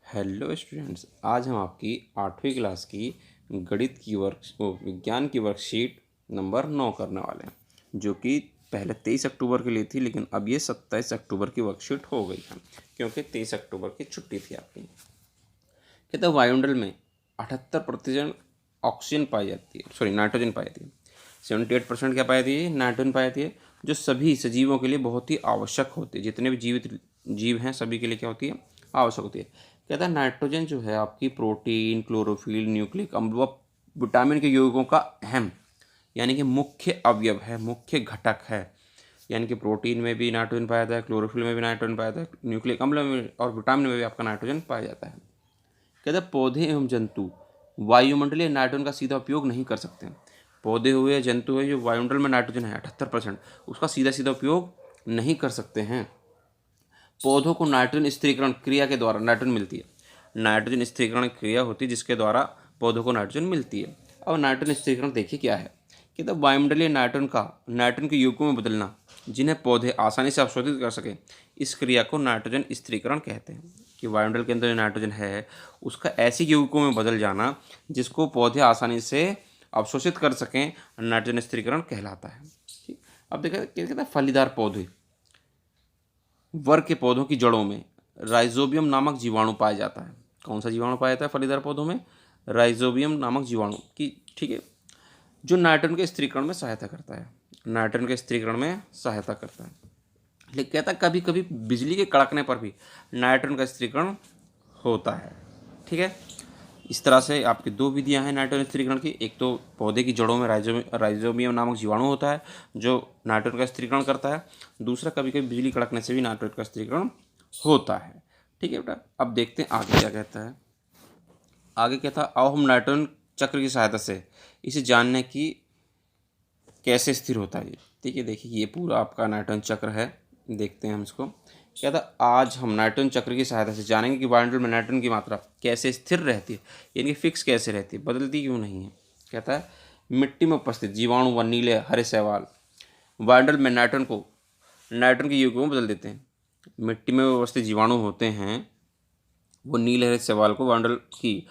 Hello students, आज हम आपकी 8वीं क्लास की गणित की विज्ञान की वर्कशीट नंबर 9 करने वाले हैं, जो कि पहले 23 अक्टूबर के लिए थी, लेकिन अब ये 27 अक्टूबर की वर्कशीट हो गई है क्योंकि 23 अक्टूबर की छुट्टी थी आपकी। कहते हैं वायुमंडल में 78% ऑक्सीजन पाई जाती है, सॉरी नाइट्रोजन पाई जाती है। 78% क्या पाई जाती है? नाइट्रोजन पाई जाती है, जो सभी सजीवों के लिए बहुत ही आवश्यक होती है। जितने भी जीवित जीव हैं सभी के लिए क्या होती है? आवश्यक होती है। कहता है नाइट्रोजन जो है आपकी प्रोटीन, क्लोरोफिल, न्यूक्लिक अम्ल व विटामिन के यौगिकों का अहम यानी कि मुख्य अवयव है, मुख्य घटक है। यानी कि प्रोटीन में भी नाइट्रोजन पाया जाता है, क्लोरोफिल में भी नाइट्रोजन पाया जाता है, न्यूक्लिक अम्ल में और विटामिन में भी आपका नाइट्रोजन पाया जाता है। कहते हैं पौधे एवं जंतु वायुमंडलीय नाइट्रोजन का सीधा उपयोग नहीं कर सकते। पौधे हुए, जंतु हुए, जो वायुमंडल में नाइट्रोजन है 78%, उसका सीधा सीधा उपयोग नहीं कर सकते हैं। पौधों को नाइट्रोजन स्थिरीकरण क्रिया के द्वारा नाइट्रोजन मिलती है। नाइट्रोजन स्थिरीकरण क्रिया होती है जिसके द्वारा पौधों को नाइट्रोजन मिलती है। अब नाइट्रोजन स्थिरीकरण देखिए क्या है कि तब वायुमंडलीय नाइट्रोजन के यौगिकों में बदलना, जिन्हें पौधे आसानी से अवशोषित कर सकें, इस क्रिया को नाइट्रोजन स्थिरीकरण कहते हैं। कि वायुमंडल के अंदर जो नाइट्रोजन है उसका ऐसे यौगिकों में बदल जाना जिसको पौधे आसानी से अवशोषित कर सकें, नाइट्रोजन स्थिरीकरण कहलाता है। ठीक, अब देखा क्या कहता है फलीदार पौधे वर्ग के पौधों की जड़ों में राइजोबियम नामक जीवाणु पाया जाता है। कौन सा जीवाणु पाया जाता है फलीदार पौधों में? राइजोबियम नामक जीवाणु की, ठीक है, जो नाइट्रोजन के स्थिरीकरण में सहायता करता है। नाइट्रोजन के स्थिरीकरण में सहायता करता है। लेकिन कहता है कभी कभी बिजली के कड़कने पर भी नाइट्रोजन का स्थिरीकरण होता है। ठीक है, इस तरह से आपकी दो विधियां हैं नाइट्रोजन स्थिरीकरण की। एक तो पौधे की जड़ों में राइजोबियम नामक जीवाणु होता है जो नाइट्रोजन का स्थिरीकरण करता है। दूसरा, कभी कभी बिजली कड़कने से भी नाइट्रोजन का स्थिरीकरण होता है। ठीक है बेटा, अब देखते हैं आगे क्या कहता है। आगे क्या था, अब हम नाइट्रोजन चक्र की सहायता से इसे जानने की कैसे स्थिर होता है। ठीक है, देखिए ये पूरा आपका नाइट्रोजन चक्र है, देखते हैं हम इसको। क्या था, आज हम नाइट्रोजन चक्र की सहायता से जानेंगे कि वायुमंडल में नाइट्रोजन की मात्रा कैसे स्थिर रहती है, यानी कि फिक्स कैसे रहती है, बदलती क्यों नहीं है। कहता है मिट्टी में उपस्थित जीवाणु व नीले हरे शैवाल वायुमंडल में नाइट्रोजन के यौगिकों में बदल देते हैं। मिट्टी में उपस्थित जीवाणु होते हैं, वो नीले हरे शैवाल को वायुमंडल की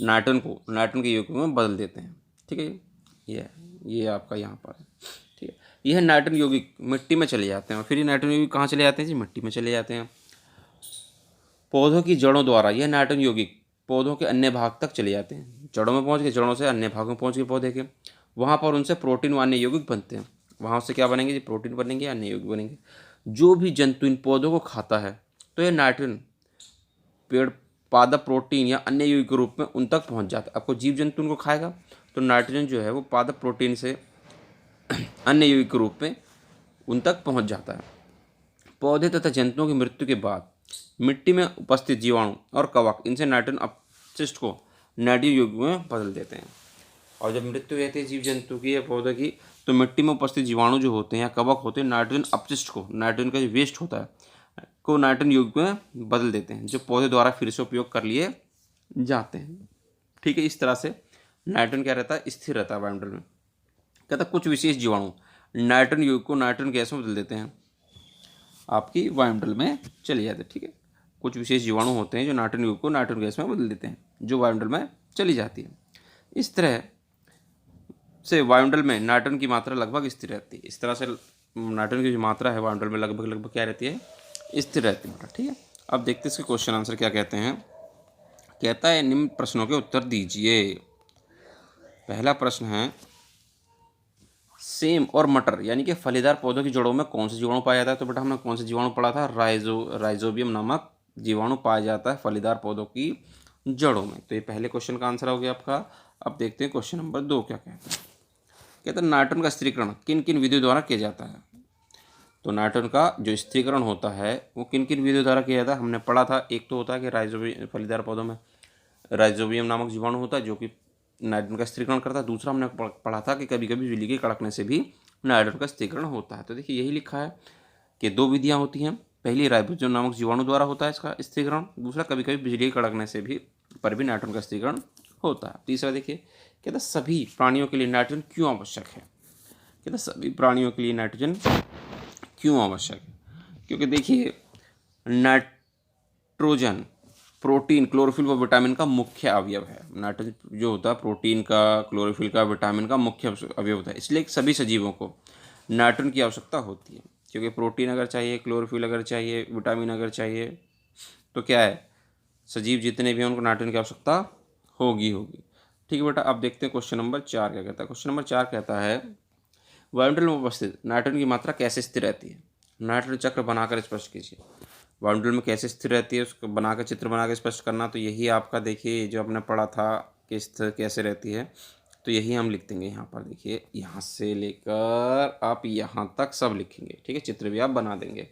नाइट्रोजन के यौगिकों में बदल देते हैं। ठीक है, ये आपका यहाँ पर है। ठीक है, यह नाइट्रोजन यौगिक मिट्टी में चले जाते हैं और फिर ये नाइट्रोजन यौगिक कहाँ चले जाते हैं जी? मिट्टी में चले जाते हैं। पौधों की जड़ों द्वारा यह नाइट्रोजन यौगिक पौधों के अन्य भाग तक चले जाते हैं। जड़ों में पहुँच गए, जड़ों से अन्य भागों में पहुँच गए पौधे के, वहाँ पर उनसे प्रोटीन व अन्य यौगिक बनते हैं। वहाँ से क्या बनेंगे जी? प्रोटीन बनेंगे, अन्य यौगिक बनेंगे। जो भी जंतु इन पौधों को खाता है तो यह नाइट्रोजन पेड़ पादप प्रोटीन या अन्य यौगिक के रूप में उन तक पहुँच जाता है। आपको जीव जंतु उनको खाएगा तो नाइट्रोजन जो है वो पादप प्रोटीन से अन्य यौगिक के रूप में उन तक पहुंच जाता है। पौधे तथा जंतुओं की मृत्यु के बाद मिट्टी में उपस्थित जीवाणु और कवक इनसे नाइट्रोजन अपशिष्ट को नाइट्रोजन यौगिक में बदल देते हैं। और जब मृत्यु रहती है जीव जंतु की या पौधे की, तो मिट्टी में उपस्थित जीवाणु जो होते हैं या कवक होते हैं, नाइट्रोजन अपशिष्ट को, नाइट्रोजन का जो वेस्ट होता है, को नाइट्रोजन यौगिक में बदल देते हैं, जो पौधे द्वारा फिर से उपयोग कर लिए जाते हैं। ठीक है, इस तरह से नाइट्रोजन क्या रहता है? स्थिर रहता है वायुमंडल में। कहता कुछ विशेष जीवाणु नाइट्रोजन यौगिक को नाइट्रोजन गैस में बदल देते हैं, आपकी वायुमंडल में चले जाते हैं। ठीक है, कुछ विशेष जीवाणु होते हैं जो नाइट्रोजन यौगिक को नाइट्रोजन गैस में बदल देते हैं, जो वायुमंडल में चली जाती है। इस तरह से वायुमंडल में नाइट्रोजन की मात्रा लगभग स्थिर रहती है। इस तरह से नाइट्रोजन की जो मात्रा है वायुमंडल में लगभग क्या रहती है? स्थिर रहती है। ठीक है, अब देखते हैं इसके क्वेश्चन आंसर क्या कहते हैं। कहता है निम्न प्रश्नों के उत्तर दीजिए। पहला प्रश्न है, सेम और मटर यानी कि फलीदार पौधों की जड़ों में कौन सा जीवाणु पाया जाता है? तो बेटा हमने कौन सा जीवाणु पढ़ा था? राइजोबियम नामक जीवाणु पाया जाता है फलीदार पौधों की जड़ों में। तो ये पहले क्वेश्चन का आंसर हो गया आपका। अब देखते हैं क्वेश्चन नंबर 2 क्या कहता है। कहता है नाइट्रोजन का स्थिरीकरण किन किन विधियों द्वारा किया जाता है? तो नाइट्रोजन का जो स्थिरीकरण होता है वो किन किन विधियों द्वारा किया जाता है हमने पढ़ा था। एक तो होता है कि राइजोबियम, फलीदार पौधों में राइजोबियम नामक जीवाणु होता है जो कि नाइट्रोजन का स्थिरीकरण करता है। दूसरा हमने पढ़ा था कि कभी कभी बिजली के कड़कने से भी नाइट्रोजन का स्थिरीकरण होता है। तो देखिए यही लिखा है कि दो विधियां होती हैं। पहली राइजोबियम नामक जीवाणु द्वारा होता है इसका स्थिरीकरण, दूसरा कभी कभी बिजली के कड़कने से भी नाइट्रोजन का स्थिरीकरण होता है। तीसरा देखिए, कहता सभी प्राणियों के लिए नाइट्रोजन क्यों आवश्यक है? कहता सभी प्राणियों के लिए नाइट्रोजन क्यों आवश्यक है? क्योंकि देखिए नाइट्रोजन प्रोटीन क्लोरोफिल व विटामिन का मुख्य अवयव है। नाइट्रोजन जो होता है प्रोटीन का, क्लोरोफिल का, विटामिन का मुख्य अवयव होता है, इसलिए सभी सजीवों को नाइट्रोजन की आवश्यकता होती है। क्योंकि प्रोटीन अगर चाहिए, क्लोरोफिल अगर चाहिए, विटामिन अगर चाहिए, तो क्या है, सजीव जितने भी हैं उनको नाइट्रोजन की आवश्यकता होगी। ठीक है बेटा, अब देखते हैं क्वेश्चन नंबर 4 क्या कहता है। क्वेश्चन नंबर 4 कहता है वायुमंडल में उपस्थित नाइट्रोजन की मात्रा कैसे स्थिर रहती है। नाइट्रोजन चक्र बनाकर स्पष्ट कीजिए। वायुमंडल में कैसे स्थिर रहती है उसको बनाकर, चित्र बनाकर स्पष्ट करना। तो यही आपका देखिए जो आपने पढ़ा था कि स्थिर कैसे रहती है, तो यही हम लिख देंगे यहाँ पर। देखिए यहाँ से लेकर आप यहाँ तक सब लिखेंगे। ठीक है, चित्र भी आप बना देंगे।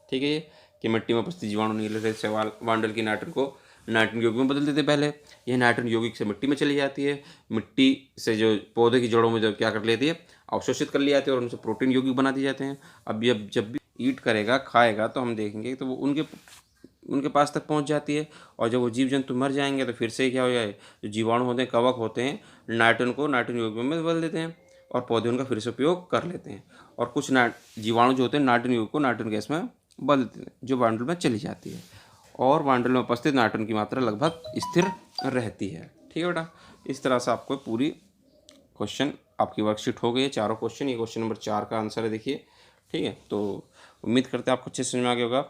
ठीक है, कि मिट्टी में उपस्थित जीवाणु नीले रेत से वायुमंडल की नाइट्रोजन को नाइट्रोजन यौगिक में बदल देते पहले। यह नाइट्रोजन यौगिक से मिट्टी में चली जाती है, मिट्टी से जो पौधे की जड़ों में जब क्या कर लेती है, अवशोषित कर लिया जाती है और उनसे प्रोटीन यौगिक बना दिए जाते हैं। अब जब भी ईट करेगा, खाएगा, तो हम देखेंगे तो वो उनके पास तक पहुंच जाती है। और जब वो जीव जंतु मर जाएंगे तो फिर से क्या हो जाए, जो जीवाणु होते हैं, कवक होते हैं, नाइट्रोजन को नाइट्रोजन यौगिक में बदल देते हैं और पौधे उनका फिर से उपयोग कर लेते हैं। और कुछ जीवाणु जो होते हैं नाइट्रोजन यौगिक को नाइट्रोजन गैस में बदल देते हैं, जो वायुमंडल में चली जाती है। और वायुमंडल में उपस्थित नाइट्रोजन की मात्रा लगभग स्थिर रहती है। ठीक है बेटा, इस तरह से आपको पूरी क्वेश्चन आपकी वर्कशीट हो गई है, चारों क्वेश्चन। ये क्वेश्चन नंबर 4 का आंसर है, देखिए। ठीक है, तो उम्मीद करते हैं आपको अच्छे से समझ में आ गया होगा।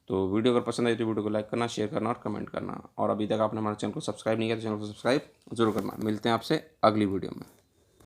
तो वीडियो अगर पसंद आई तो वीडियो को लाइक करना, शेयर करना और कमेंट करना। और अभी तक आपने हमारे चैनल को सब्सक्राइब नहीं किया तो चैनल को सब्सक्राइब जरूर करना। मिलते हैं आपसे अगली वीडियो में।